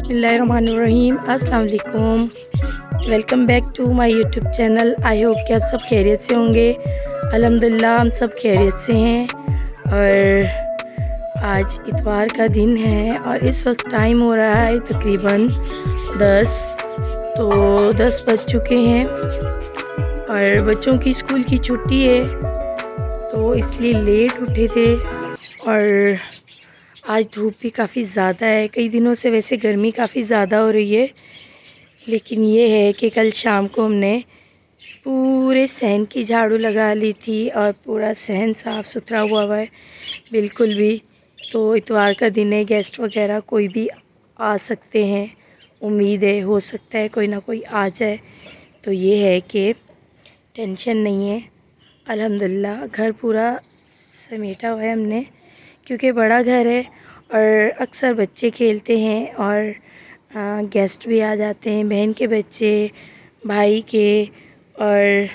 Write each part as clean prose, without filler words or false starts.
बिस्मिल्लाहिर्रहमानिर्रहीम। अस्सलाम वालेकुम। Welcome back to my YouTube channel. I hope कि आप सब खैरियत से होंगे। अल्हम्दुलिल्लाह हम सब खैरियत से हैं। और आज इतवार का दिन है और इस वक्त टाइम हो रहा है तकरीबन 10। तो 10 बज चुके हैं और बच्चों की स्कूल की छुट्टी है तो इसलिए लेट उठे थे। और आज धूप भी काफ़ी ज़्यादा है। कई दिनों से वैसे गर्मी काफ़ी ज़्यादा हो रही है, लेकिन ये है कि कल शाम को हमने पूरे सहन की झाड़ू लगा ली थी और पूरा सहन साफ़ सुथरा हुआ है बिल्कुल भी। तो इतवार का दिन है, गेस्ट वगैरह कोई भी आ सकते हैं। उम्मीद है हो सकता है कोई ना कोई आ जाए। तो ये है कि टेंशन नहीं है। अल्हम्दुलिल्लाह घर पूरा समेटा हुआ है हमने, क्योंकि बड़ा घर है और अक्सर बच्चे खेलते हैं और गेस्ट भी आ जाते हैं, बहन के बच्चे, भाई के और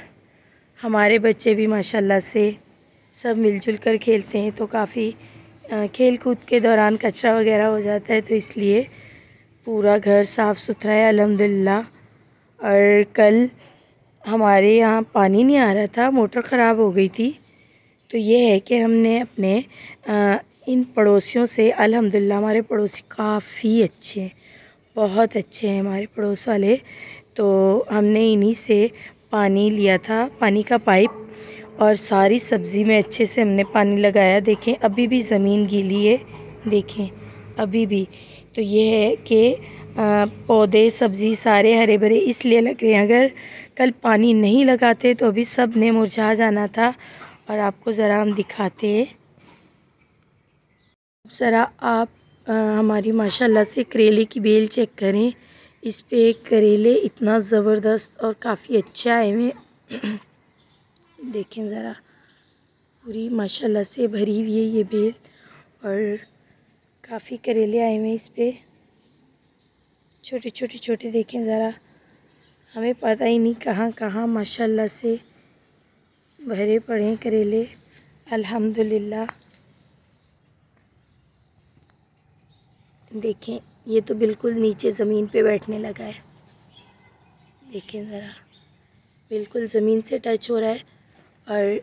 हमारे बच्चे भी माशाल्लाह से सब मिलजुल कर खेलते हैं। तो काफ़ी खेल कूद के दौरान कचरा वगैरह हो जाता है, तो इसलिए पूरा घर साफ़ सुथरा है अल्हम्दुलिल्लाह। और कल हमारे यहाँ पानी नहीं आ रहा था, मोटर ख़राब हो गई थी। तो ये है कि हमने अपने इन पड़ोसियों से, अल्हम्दुलिल्लाह हमारे पड़ोसी काफ़ी अच्छे हैं, बहुत अच्छे हैं हमारे पड़ोस वाले। तो हमने इन्हीं से पानी लिया था, पानी का पाइप, और सारी सब्ज़ी में अच्छे से हमने पानी लगाया। देखें अभी भी ज़मीन गीली है, देखें अभी भी। तो ये है कि पौधे सब्ज़ी सारे हरे भरे इसलिए लग रहे हैं। अगर कल पानी नहीं लगाते तो अभी सब ने मुरझा जाना था। और आपको ज़रा हम दिखाते हैं, ज़रा आप हमारी माशाल्लाह से करेले की बेल चेक करें। इस पे करेले इतना ज़बरदस्त और काफ़ी अच्छा आए हुए देखें ज़रा, पूरी माशाल्लाह से भरी हुई है ये बेल और काफ़ी करेले आए हुए इस पे, छोटे छोटे छोटे। देखें ज़रा, हमें पता ही नहीं कहाँ कहाँ माशाल्लाह से भरे पड़े हैं करेले अल्हम्दुलिल्लाह। देखें ये तो बिल्कुल नीचे ज़मीन पे बैठने लगा है, देखें ज़रा बिल्कुल ज़मीन से टच हो रहा है। और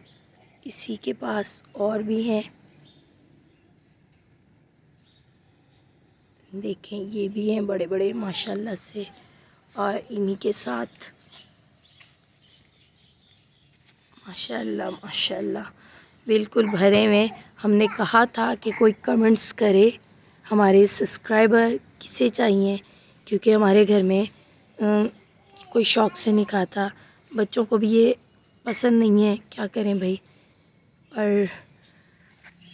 इसी के पास और भी हैं, देखें ये भी हैं बड़े बड़े माशाल्लाह से। और इन्हीं के साथ माशाल्लाह माशाल्लाह बिल्कुल भरे हुए। हमने कहा था कि कोई कमेंट्स करे हमारे सब्सक्राइबर किसे चाहिए, क्योंकि हमारे घर में कोई शौक़ से नहीं खाता, बच्चों को भी ये पसंद नहीं है, क्या करें भाई। और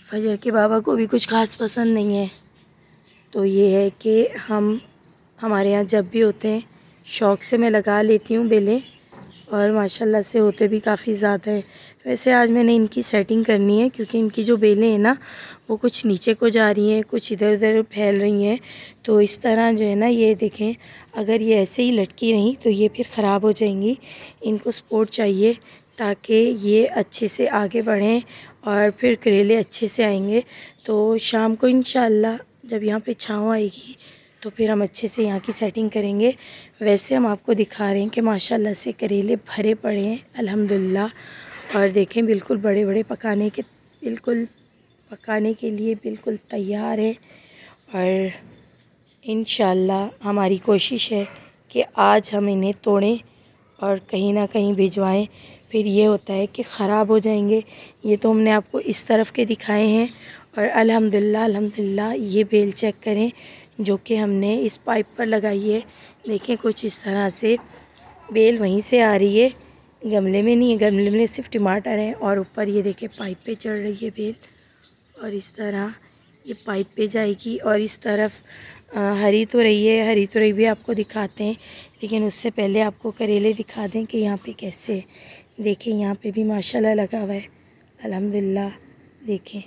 फजर के बाबा को भी कुछ ख़ास पसंद नहीं है। तो ये है कि हमारे यहाँ जब भी होते हैं शौक़ से मैं लगा लेती हूँ बेलें, और माशाल्लाह से होते भी काफ़ी ज़्यादा है। वैसे आज मैंने इनकी सेटिंग करनी है, क्योंकि इनकी जो बेलें हैं ना वो कुछ नीचे को जा रही हैं, कुछ इधर उधर फैल रही हैं। तो इस तरह जो है ना, ये देखें अगर ये ऐसे ही लटकी रहीं तो ये फिर ख़राब हो जाएंगी। इनको सपोर्ट चाहिए ताकि ये अच्छे से आगे बढ़ें और फिर करेले अच्छे से आएंगे। तो शाम को इंशाअल्लाह जब यहाँ पे छाँव आएगी तो फिर हम अच्छे से यहाँ की सेटिंग करेंगे। वैसे हम आपको दिखा रहे हैं कि माशाल्लाह से करेले भरे पड़े हैं अल्हम्दुलिल्लाह। और देखें बिल्कुल बड़े बड़े बिल्कुल पकाने के लिए बिल्कुल तैयार है। और इंशाअल्लाह हमारी कोशिश है कि आज हम इन्हें तोड़ें और कहीं ना कहीं भिजवाएं। फिर ये होता है कि ख़राब हो जाएंगे। ये तो हमने आपको इस तरफ के दिखाए हैं। और अल्हम्दुलिल्लाह अल्हम्दुलिल्लाह ये बेल चेक करें जो कि हमने इस पाइप पर लगाई है। देखें कुछ इस तरह से बेल वहीं से आ रही है, गमले में नहीं है, गमले में सिर्फ टमाटर हैं। और ऊपर ये देखें पाइप पे चढ़ रही है बेल, और इस तरह ये पाइप पे जाएगी। और इस तरफ हरी तो रही है, हरी तो रही भी आपको दिखाते हैं, लेकिन उससे पहले आपको करेले दिखा दें कि यहाँ पे कैसे है। देखें यहाँ पे भी माशाल्लाह लगा हुआ है अल्हम्दुलिल्लाह। देखें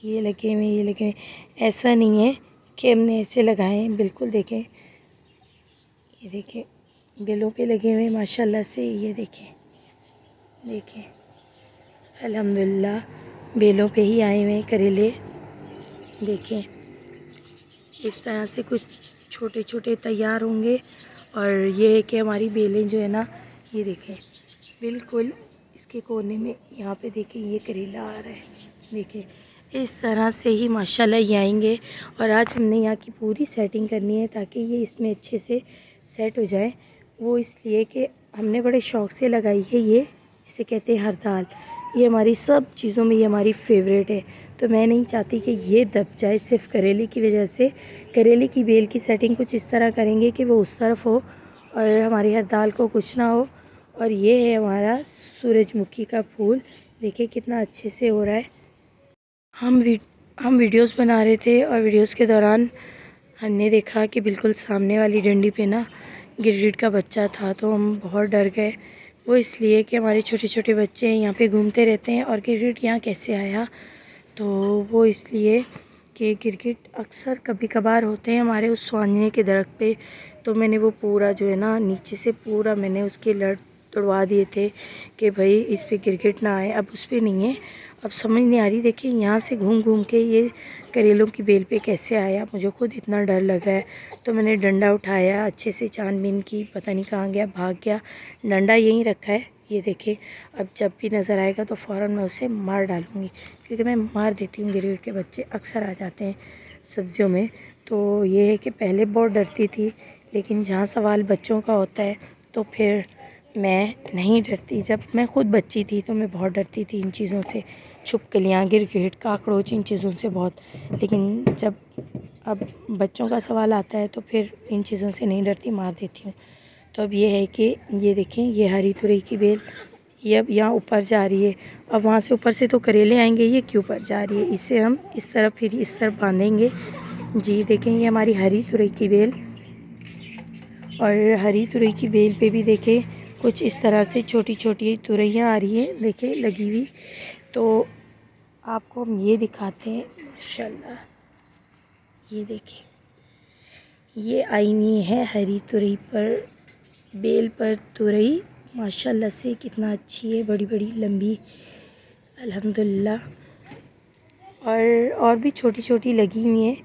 ये लगे हुए, ये लगे हुए, ऐसा नहीं है कि हमने ऐसे लगाए हैं, बिल्कुल देखें ये देखें बेलों पे लगे हुए माशाल्लाह से। ये देखें देखें अल्हम्दुलिल्लाह बेलों पे ही आए हुए करेले। देखें इस तरह से कुछ छोटे छोटे तैयार होंगे। और ये है कि हमारी बेलें जो है ना, ये देखें बिल्कुल इसके कोने में, यहाँ पे देखें ये करेला आ रहा है, देखें इस तरह से ही माशाल्लाह ये आएंगे। और आज हमने यहाँ की पूरी सेटिंग करनी है ताकि ये इसमें अच्छे से सेट हो जाए। वो इसलिए कि हमने बड़े शौक़ से लगाई है, ये जिसे कहते हैं हरदाल। ये हमारी सब चीज़ों में ये हमारी फेवरेट है, तो मैं नहीं चाहती कि ये दब जाए सिर्फ करेले की वजह से। करेले की बेल की सेटिंग कुछ इस तरह करेंगे कि वो उस तरफ हो और हमारी हरदाल को कुछ ना हो। और ये है हमारा सूरजमुखी का फूल, देखिए कितना अच्छे से हो रहा है। हम वीडियोस बना रहे थे और वीडियोस के दौरान हमने देखा कि बिल्कुल सामने वाली डंडी पे ना गिरगिट का बच्चा था, तो हम बहुत डर गए। वो इसलिए कि हमारे छोटे छोटे बच्चे यहाँ पे घूमते रहते हैं और गिरगिट यहाँ कैसे आया, तो वो इसलिए कि गिरगिट अक्सर कभी कभार होते हैं हमारे उस स्वांजने के दरख्त पे। तो मैंने वो पूरा जो है ना नीचे से पूरा मैंने उसके लड़ तोड़वा दिए थे कि भाई इस पे गिरगिट ना आए। अब उस पर नहीं है, अब समझ नहीं आ रही। देखिए यहाँ से घूम घूम के ये करेलों की बेल पे कैसे आया, मुझे खुद इतना डर लग रहा है। तो मैंने डंडा उठाया, अच्छे से छानबीन की, पता नहीं कहाँ गया, भाग गया। डंडा यहीं रखा है, ये देखिए। अब जब भी नज़र आएगा तो फ़ौरन मैं उसे मार डालूँगी, क्योंकि मैं मार देती हूँ। गिरगिट के बच्चे अक्सर आ जाते हैं सब्जियों में। तो ये है कि पहले बहुत डरती थी, लेकिन जहाँ सवाल बच्चों का होता है तो फिर मैं नहीं डरती। जब मैं ख़ुद बच्ची थी तो मैं बहुत डरती थी इन चीज़ों से, छिपकलियाँ, गिरगिट, काकरोच, इन चीज़ों से बहुत। लेकिन जब अब बच्चों का सवाल आता है तो फिर इन चीज़ों से नहीं डरती, मार देती हूँ। तो अब ये है कि ये देखें, ये हरी तुरई की बेल ये अब यहाँ ऊपर जा रही है। अब वहाँ से ऊपर से तो करेले आएंगे, ये क्यों ऊपर जा रही है, इसे हम इस तरफ फिर इस तरफ बांधेंगे। जी देखें, ये हमारी हरी तुरई की बेल। और हरी तुरई की बेल पे भी देखें कुछ इस तरह से छोटी छोटी तुरैयाँ आ रही हैं, देखें लगी हुई। तो आपको हम ये दिखाते हैं, माशाल्लाह ये देखें, ये आईनी है हरी तुरई पर, बेल पर तुरई माशाल्लाह से कितना अच्छी है, बड़ी बड़ी लंबी, अल्हम्दुलिल्लाह। और भी छोटी छोटी लगी हुई हैं,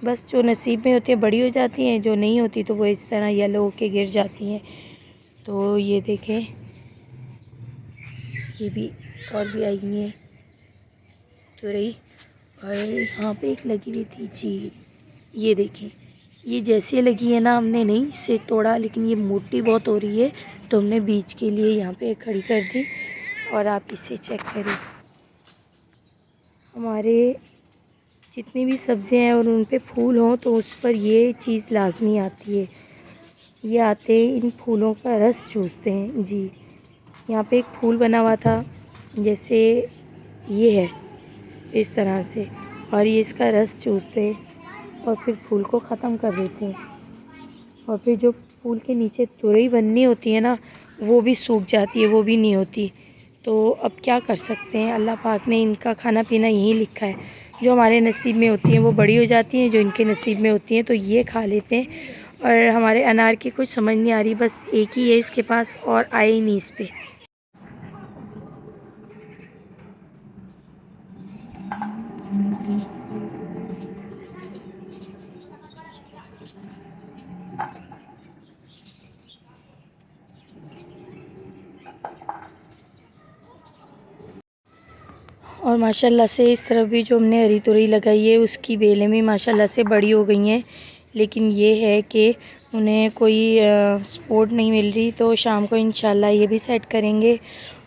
बस जो नसीब में होती है बड़ी हो जाती हैं, जो नहीं होती तो वो इस तरह येलो होके गिर जाती हैं। तो ये देखें, ये भी और भी आई हुई है तुरई। और यहाँ पे एक लगी हुई थी जी, ये देखें, ये जैसे लगी है ना, हमने नहीं इसे तोड़ा, लेकिन ये मोटी बहुत हो रही है तो हमने बीज के लिए यहाँ पे खड़ी कर दी। और आप इसे चेक करें, हमारे जितनी भी सब्ज़ियाँ हैं और उन पे फूल हों तो उस पर ये चीज़ लाजमी आती है। ये आते हैं, इन फूलों का रस चूसते हैं जी। यहाँ पे एक फूल बना हुआ था, जैसे ये है इस तरह से, और ये इसका रस चूसते हैं और फिर फूल को ख़त्म कर देते हैं। और फिर जो फूल के नीचे तुरई बननी होती है ना, वो भी सूख जाती है, वो भी नहीं होती। तो अब क्या कर सकते हैं, अल्लाह पाक ने इनका खाना पीना यही लिखा है। जो हमारे नसीब में होती हैं वो बड़ी हो जाती हैं, जो इनके नसीब में होती हैं तो ये खा लेते हैं। और हमारे अनार की कुछ समझ नहीं आ रही, बस एक ही है इसके पास और आए ही नहीं इस पर। और माशाल्लाह से इस तरफ भी जो हमने हरी तुरई लगाई है उसकी बेलें भी माशाल्लाह से बड़ी हो गई हैं। लेकिन ये है कि उन्हें कोई सपोर्ट नहीं मिल रही, तो शाम को इंशाल्लाह ये भी सेट करेंगे।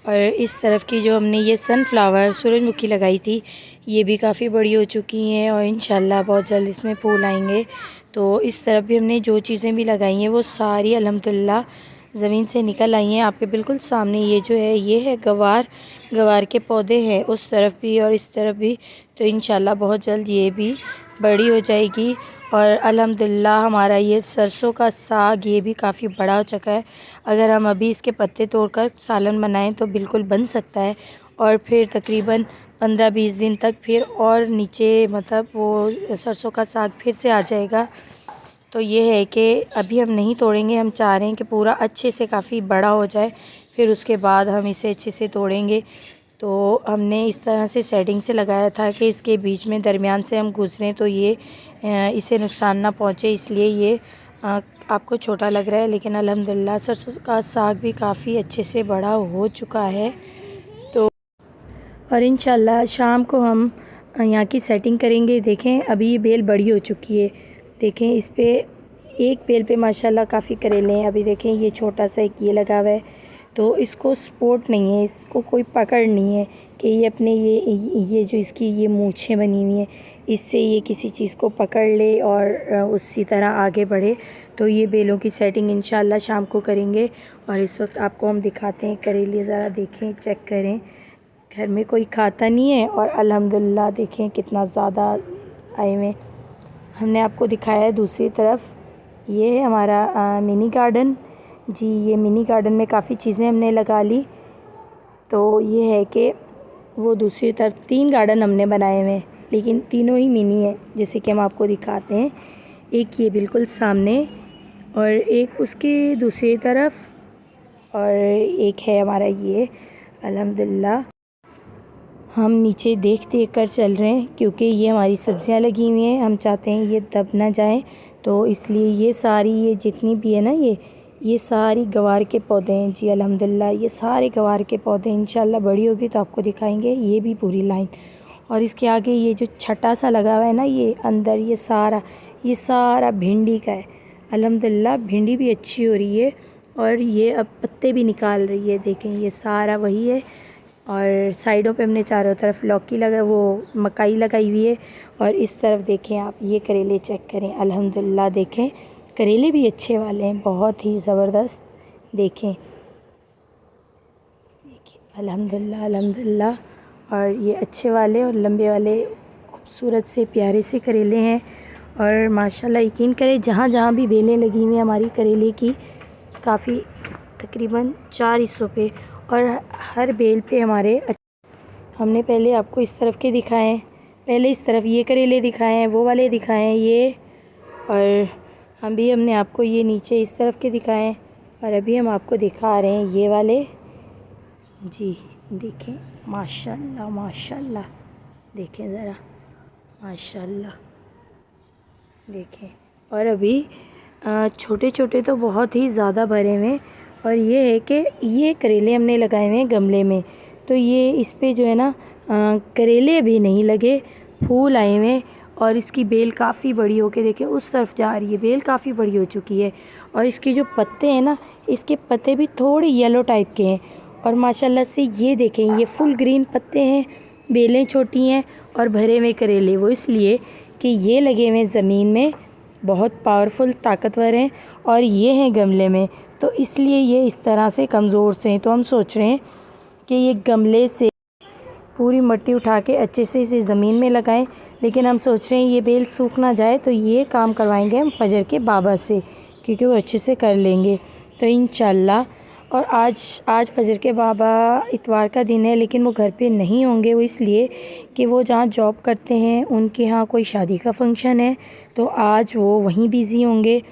और इस तरफ की जो हमने ये सनफ्लावर सूरजमुखी लगाई थी, ये भी काफ़ी बड़ी हो चुकी हैं और इंशाल्लाह बहुत जल्द इसमें फूल आएंगे। तो इस तरफ भी हमने जो चीज़ें भी लगाई हैं वो सारी अल्हम्दुलिल्लाह ज़मीन से निकल आई हैं। आपके बिल्कुल सामने ये जो है, ये है गवार के पौधे हैं उस तरफ भी और इस तरफ भी। तो इंशाल्लाह बहुत जल्द ये भी बड़ी हो जाएगी। और अल्हम्दुलिल्लाह हमारा ये सरसों का साग ये भी काफ़ी बड़ा हो चुका है। अगर हम अभी इसके पत्ते तोड़कर सालन बनाएं तो बिल्कुल बन सकता है। और फिर तकरीबन 15-20 दिन तक फिर और नीचे मतलब वो सरसों का साग फिर से आ जाएगा। तो ये है कि अभी हम नहीं तोड़ेंगे, हम चाह रहे हैं कि पूरा अच्छे से काफ़ी बड़ा हो जाए, फिर उसके बाद हम इसे अच्छे से तोड़ेंगे। तो हमने इस तरह से सेटिंग से लगाया था कि इसके बीच में दरमियान से हम गुज़रें तो ये इसे नुकसान ना पहुँचे, इसलिए ये आपको छोटा लग रहा है। लेकिन अल्हम्दुलिल्लाह सरसों का साग भी काफ़ी अच्छे से बड़ा हो चुका है। तो और इंशाल्लाह शाम को हम यहाँ की सेटिंग करेंगे। देखें अभी ये बेल बड़ी हो चुकी है। देखें इस पे एक बेल पे माशाल्लाह काफ़ी करेले हैं। अभी देखें ये छोटा सा एक ये लगा हुआ है, तो इसको सपोर्ट नहीं है, इसको कोई पकड़ नहीं है कि ये अपने ये जो इसकी ये मूँछें बनी हुई हैं, इससे ये किसी चीज़ को पकड़ ले और उसी तरह आगे बढ़े। तो ये बेलों की सेटिंग इंशाल्लाह शाम को करेंगे। और इस वक्त आपको हम दिखाते हैं करेले, ज़रा देखें, चेक करें। घर में कोई खाता नहीं है और अल्हम्दुलिल्लाह देखें कितना ज़्यादा आए हुए। हमने आपको दिखाया है दूसरी तरफ, ये है हमारा मिनी गार्डन जी। ये मिनी गार्डन में काफ़ी चीज़ें हमने लगा ली। तो ये है कि वो दूसरी तरफ 3 गार्डन हमने बनाए हुए हैं, लेकिन तीनों ही मिनी है, जैसे कि हम आपको दिखाते हैं। एक ये बिल्कुल सामने और एक उसकी दूसरी तरफ और एक है हमारा ये। अल्हम्दुलिल्लाह हम नीचे देख कर चल रहे हैं, क्योंकि ये हमारी सब्जियां लगी हुई हैं, हम चाहते हैं ये दब ना जाएं, तो इसलिए ये सारी ये जितनी भी है ना ये सारी गवार के पौधे हैं जी। अल्हम्दुलिल्लाह ये सारे गवार के पौधे इंशाल्लाह बड़ी होगी तो आपको दिखाएंगे। ये भी पूरी लाइन, और इसके आगे ये जो छटा सा लगा हुआ है ना, ये अंदर ये सारा भिंडी का है। अल्हम्दुलिल्लाह भिंडी भी अच्छी हो रही है और ये अब पत्ते भी निकाल रही है। देखें ये सारा वही है। और साइडों पे हमने चारों तरफ लौकी मकाई लगाई हुई है। और इस तरफ देखें आप, ये करेले चेक करें। अल्हम्दुलिल्लाह देखें करेले भी अच्छे वाले हैं, बहुत ही ज़बरदस्त। देखें अल्हम्दुलिल्लाह। और ये अच्छे वाले और लंबे वाले खूबसूरत से प्यारे से करेले हैं। और माशाल्लाह यकीन करें जहाँ जहाँ भी बेलें लगी हुई हैं हमारी करेले की, काफ़ी तकरीबन 4 हिस्सों पे, और हर बेल पे हमारे हमने पहले आपको इस तरफ के दिखाए हैं, पहले इस तरफ ये करेले दिखाए हैं, वो वाले दिखाए हैं ये, और हमने आपको ये नीचे इस तरफ के दिखाए हैं, और अभी हम आपको दिखा रहे हैं ये वाले जी। देखें माशाल्लाह माशाल्लाह, देखें ज़रा माशाल्लाह देखें। और अभी छोटे छोटे तो बहुत ही ज़्यादा भरे हुए। और ये है कि ये करेले हमने लगाए हुए हैं गमले में, तो ये इस पे जो है ना करेले अभी नहीं लगे, फूल आए हुए हैं। और इसकी बेल काफ़ी बड़ी होके देखें उस तरफ जा रही है, बेल काफ़ी बड़ी हो चुकी है। और इसके जो पत्ते हैं ना, इसके पत्ते भी थोड़े येलो टाइप के हैं। और माशाल्लाह से ये देखें ये फुल ग्रीन पत्ते हैं, बेलें छोटी हैं और भरे हुए करेले, वो इसलिए कि ये लगे हुए ज़मीन में, बहुत पावरफुल ताकतवर हैं, और ये हैं गमले में, तो इसलिए ये इस तरह से कमज़ोर से हैं। तो हम सोच रहे हैं कि ये गमले से पूरी मिट्टी उठा के अच्छे से इसे ज़मीन में लगाएं। लेकिन हम सोच रहे हैं ये बेल सूख ना जाए, तो ये काम करवाएंगे हम फजर के बाबा से, क्योंकि वो अच्छे से कर लेंगे तो इंशाल्लाह। और आज फजर के बाबा इतवार का दिन है, लेकिन वो घर पे नहीं होंगे, वो इसलिए कि वो जहाँ जॉब करते हैं उनके यहाँ कोई शादी का फंक्शन है, तो आज वो वहीं बिज़ी होंगे,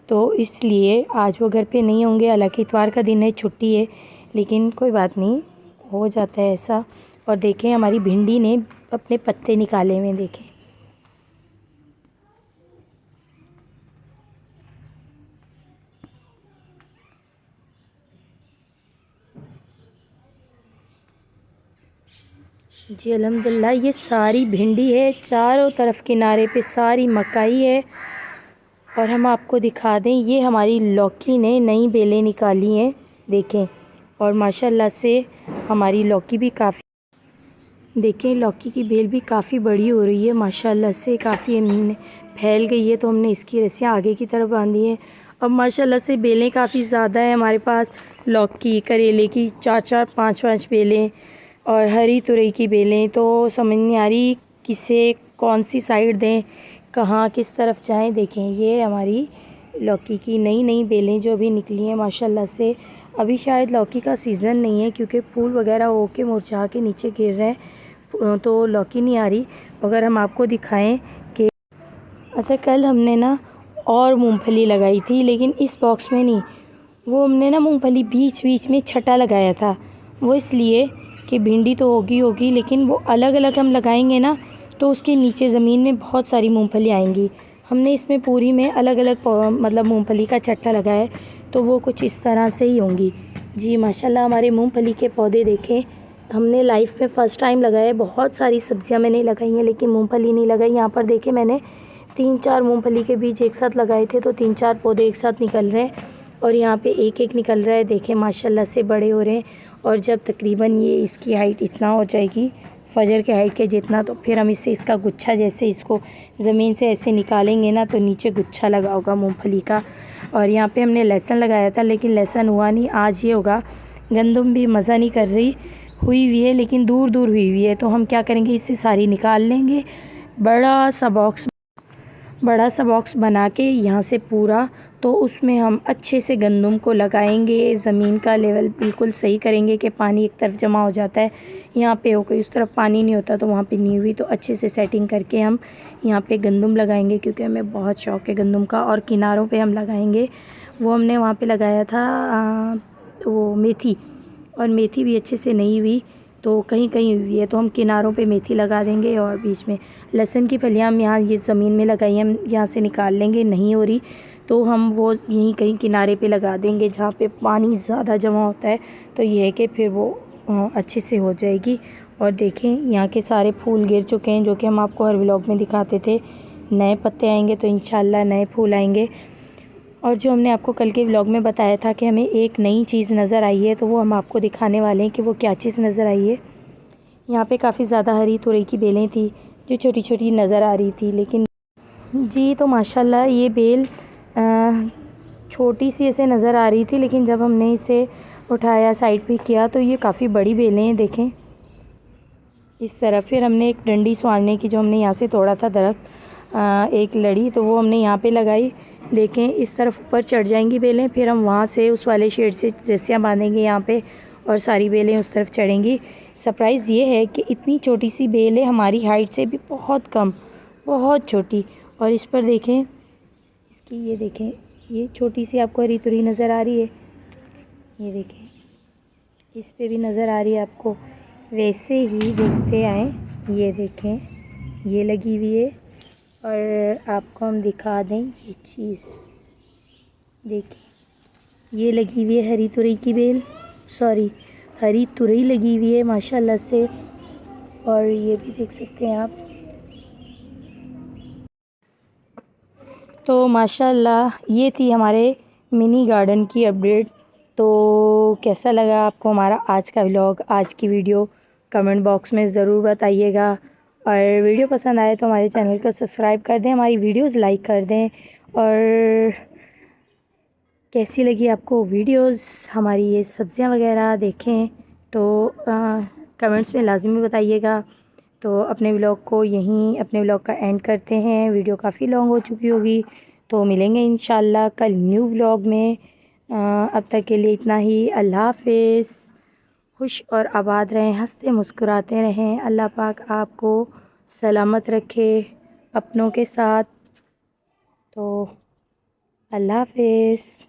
तो इसलिए आज वो घर पे नहीं होंगे। हालांकि इतवार का दिन है, छुट्टी है, लेकिन कोई बात नहीं, हो जाता है ऐसा। और देखें हमारी भिंडी ने अपने पत्ते निकाले हुए, देखें जी। अल्हम्दुलिल्लाह ये सारी भिंडी है, चारों तरफ किनारे पे सारी मकाई है। और हम आपको दिखा दें, ये हमारी लौकी ने नई बेलें निकाली हैं, देखें। और माशाल्लाह से हमारी लौकी भी काफ़ी, देखें लौकी की बेल भी काफ़ी बड़ी हो रही है माशाल्लाह से, काफ़ी हमने फैल गई है, तो हमने इसकी रस्सियाँ आगे की तरफ बांधी हैं। अब माशाल्लाह से बेलें काफ़ी ज़्यादा है हमारे पास, लौकी करेले की 4-4 5-5 बेलें, और हरी तुरई की बेलें। तो समझ नहीं आ रही किसे कौन सी साइड दें, कहाँ किस तरफ जाएं। देखें ये हमारी लौकी की नई बेलें जो अभी निकली हैं माशाल्लाह से। अभी शायद लौकी का सीज़न नहीं है, क्योंकि फूल वगैरह होके मुरझा के नीचे गिर रहे हैं, तो लौकी नहीं आ रही। अगर हम आपको दिखाएं कि अच्छा, कल हमने ना और मूंगफली लगाई थी, लेकिन इस बॉक्स में नहीं, वो हमने ना मूंगफली बीच बीच में छटा लगाया था, वो इसलिए कि भिंडी तो होगी, लेकिन वो अलग अलग हम लगाएंगे ना, तो उसके नीचे ज़मीन में बहुत सारी मूंगफली आएंगी। हमने इसमें पूरी में अलग अलग मतलब मूंगफली का चट्टा लगाया है, तो वो कुछ इस तरह से ही होंगी। जी माशाल्लाह हमारे मूंगफली के पौधे देखें, हमने लाइफ में फ़र्स्ट टाइम लगाए। बहुत सारी सब्जियां मैंने लगाई हैं लेकिन मूंगफली नहीं लगाई। यहाँ पर देखें मैंने 3-4 मूंगफली के बीज एक साथ लगाए थे, तो 3-4 पौधे एक साथ निकल रहे हैं और यहाँ पे एक एक निकल रहा है। देखें माशाल्लाह से बड़े हो रहे हैं। और जब तकरीबन ये इसकी हाइट इतना हो जाएगी, फजर के हाइट के जितना, तो फिर हम इससे इसका गुच्छा, जैसे इसको ज़मीन से ऐसे निकालेंगे ना, तो नीचे गुच्छा लगा होगा मूंगफली का। और यहाँ पे हमने लहसुन लगाया था लेकिन लहसुन हुआ नहीं। आज ये होगा। गंदम भी मज़ा नहीं कर रही, हुई हुई है लेकिन दूर दूर हुई हुई है, तो हम क्या करेंगे, इससे सारी निकाल लेंगे। बड़ा सा बॉक्स बना के यहाँ से पूरा, तो उसमें हम अच्छे से गंदम को लगाएंगे। ज़मीन का लेवल बिल्कुल सही करेंगे कि पानी एक तरफ जमा हो जाता है, यहाँ पे हो कोई उस तरफ पानी नहीं होता, तो वहाँ पे नहीं हुई, तो अच्छे से सेटिंग करके हम यहाँ पे गंदम लगाएंगे, क्योंकि हमें बहुत शौक़ है गंदम का। और किनारों पे हम लगाएंगे, वो हमने वहाँ पे लगाया था वो मेथी, और मेथी भी अच्छे से नहीं हुई, तो कहीं कहीं हुई है, तो हम किनारों पे मेथी लगा देंगे। और बीच में लहसुन की फलियाँ हम यहाँ ये ज़मीन में लगाई, हम यहाँ से निकाल लेंगे। नहीं हो रही तो हम वो यहीं कहीं किनारे पे लगा देंगे जहाँ पे पानी ज़्यादा जमा होता है, तो ये है कि फिर वो अच्छे से हो जाएगी। और देखें यहाँ के सारे फूल गिर चुके हैं, जो कि हम आपको हर व्लॉग में दिखाते थे। नए पत्ते आएंगे तो इंशाल्लाह नए फूल आएंगे। और जो हमने आपको कल के व्लॉग में बताया था कि हमें एक नई चीज़ नज़र आई है, तो वो हम आपको दिखाने वाले हैं कि वो क्या चीज़ नज़र आई है। यहाँ पे काफ़ी ज़्यादा हरी तुरई की बेलें थी जो छोटी छोटी नज़र आ रही थी, लेकिन जी तो माशाल्लाह ये बेल छोटी सी ऐसे नज़र आ रही थी, लेकिन जब हमने इसे उठाया साइड पे किया तो ये काफ़ी बड़ी बेलें हैं। देखें इस तरफ। फिर हमने एक डंडी सुहाने की, जो हमने यहाँ से तोड़ा था दरख्त, एक लड़ी, तो वो हमने यहाँ पे लगाई। देखें इस तरफ ऊपर चढ़ जाएंगी बेलें, फिर हम वहाँ से उस वाले शेड से रस्सियाँ बांधेंगे यहाँ पे, और सारी बेलें उस तरफ चढ़ेंगी। सरप्राइज़ ये है कि इतनी छोटी सी बेल है, हमारी हाइट से भी बहुत कम, बहुत छोटी। और इस पर देखें, इसकी ये देखें, ये छोटी सी आपको हरी तुरी नज़र आ रही है, ये देखें इस पे भी नज़र आ रही है आपको। वैसे ही देखते आए, ये देखें ये लगी हुई है। और आपको हम दिखा दें ये चीज़, देखें ये लगी हुई है हरी तुरई की बेल, सॉरी हरी तुरई लगी हुई है माशाल्लाह से। और ये भी देख सकते हैं आप। तो माशाल्लाह ये थी हमारे मिनी गार्डन की अपडेट। तो कैसा लगा आपको हमारा आज का व्लॉग, आज की वीडियो, कमेंट बॉक्स में ज़रूर बताइएगा। और वीडियो पसंद आए तो हमारे चैनल को सब्सक्राइब कर दें, हमारी वीडियोस लाइक कर दें। और कैसी लगी आपको वीडियोस हमारी, ये सब्ज़ियां वगैरह देखें तो कमेंट्स में लाजमी बताइएगा। तो अपने व्लॉग को यहीं, अपने व्लॉग का एंड करते हैं। वीडियो काफ़ी लॉन्ग हो चुकी होगी, तो मिलेंगे इंशाल्लाह कल न्यू व्लॉग में। अब तक के लिए इतना ही। अल्लाह हाफ़िज़। खुश और आबाद रहें, हंसते मुस्कुराते रहें। अल्लाह पाक आपको सलामत रखे अपनों के साथ। तो अल्लाह हाफ़िज़।